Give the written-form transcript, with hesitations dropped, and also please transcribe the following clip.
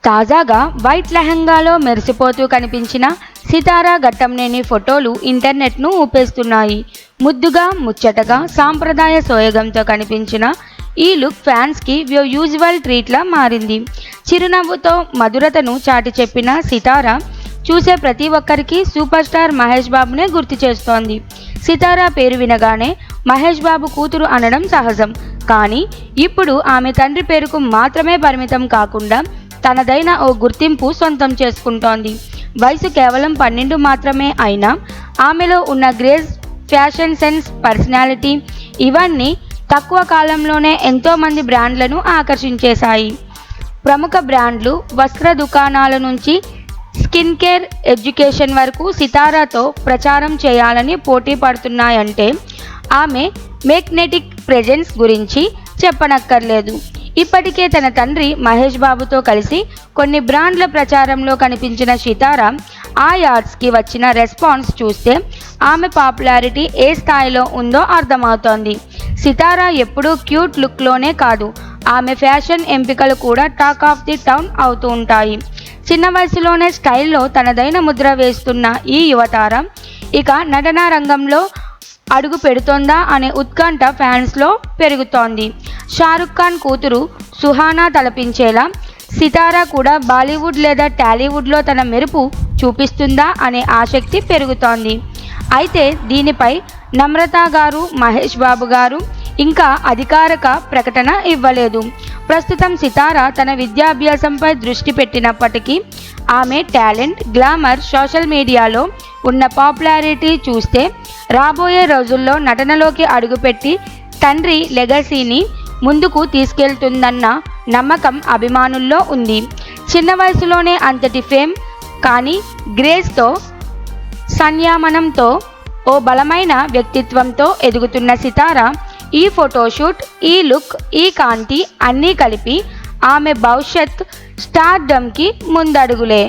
తాజాగా వైట్ లెహంగాలో మెరిసిపోతూ కనిపించిన సితార ఘట్టంనేని ఫోటోలు ఇంటర్నెట్ను ఊపేస్తున్నాయి. ముద్దుగా, ముచ్చటగా, సాంప్రదాయ సోయగంతో కనిపించిన ఈ లుక్ ఫ్యాన్స్కి యూజువల్ ట్రీట్లా మారింది. చిరునవ్వుతో మధురతను చాటి చెప్పిన సితార చూసే ప్రతి ఒక్కరికి సూపర్ స్టార్ మహేష్ బాబునే గుర్తు చేస్తోంది. సితార పేరు వినగానే మహేష్ బాబు కూతురు అనడం సహజం. కానీ ఇప్పుడు ఆమె తండ్రి పేరుకు మాత్రమే పరిమితం కాకుండా తనదైన ఓ గుర్తింపు సొంతం చేసుకుంటోంది. వయసు కేవలం 12 మాత్రమే అయినా ఆమెలో ఉన్న గ్రేస్, ఫ్యాషన్ సెన్స్, పర్సనాలిటీ ఇవన్నీ తక్కువ కాలంలోనే ఎంతోమంది బ్రాండ్లను ఆకర్షించేశాయి. ప్రముఖ బ్రాండ్లు, వస్త్ర దుకాణాల నుంచి స్కిన్ కేర్, ఎడ్యుకేషన్ వరకు సితారతో ప్రచారం చేయాలని పోటీ పడుతున్నాయంటే ఆమె మేగ్నెటిక్ ప్రెజెన్స్ గురించి చెప్పనక్కర్లేదు. ఇప్పటికే తన తండ్రి మహేష్ బాబుతో కలిసి కొన్ని బ్రాండ్ల ప్రచారంలో కనిపించిన సితార ఆ యాడ్స్కి వచ్చిన రెస్పాన్స్ చూస్తే ఆమె పాపులారిటీ ఏ స్థాయిలో ఉందో అర్థమవుతోంది. సితార ఎప్పుడూ క్యూట్ లుక్లోనే కాదు, ఆమె ఫ్యాషన్ ఎంపికలు కూడా టాక్ ఆఫ్ ది టౌన్ అవుతూ ఉంటాయి. చిన్న వయసులోనే స్టైల్లో తనదైన ముద్ర వేస్తున్న ఈ యువతార ఇక నటనా రంగంలో అడుగు పెడుతోందా అనే ఉత్కంఠ ఫ్యాన్స్లో పెరుగుతోంది. షారుఖ్ ఖాన్ కూతురు సుహానా తలపించేలా సితార కూడా బాలీవుడ్ లేదా టాలీవుడ్లో తన మెరుపు చూపిస్తుందా అనే ఆసక్తి పెరుగుతోంది. అయితే దీనిపై నమ్రత గారు, మహేష్ బాబు గారు ఇంకా అధికారిక ప్రకటన ఇవ్వలేదు. ప్రస్తుతం సితార తన విద్యాభ్యాసంపై దృష్టి పెట్టినప్పటికీ ఆమె టాలెంట్, గ్లామర్, సోషల్ మీడియాలో ఉన్న పాపులారిటీ చూస్తే రాబోయే రోజుల్లో నటనలోకి అడుగుపెట్టి తండ్రి లెగసీని ముందుకు తీసుకెళ్తుందన్న నమ్మకం అభిమానుల్లో ఉంది. చిన్న వయసులోనే అంతటి ఫేమ్, కానీ గ్రేస్తో, సంయమనంతో, ఓ బలమైన వ్యక్తిత్వంతో ఎదుగుతున్న సితార ఈ ఫోటోషూట్, ఈ లుక్, ఈ కాంతి అన్నీ కలిపి ఆమె భవిష్యత్ స్టార్డమ్కి ముందడుగులే.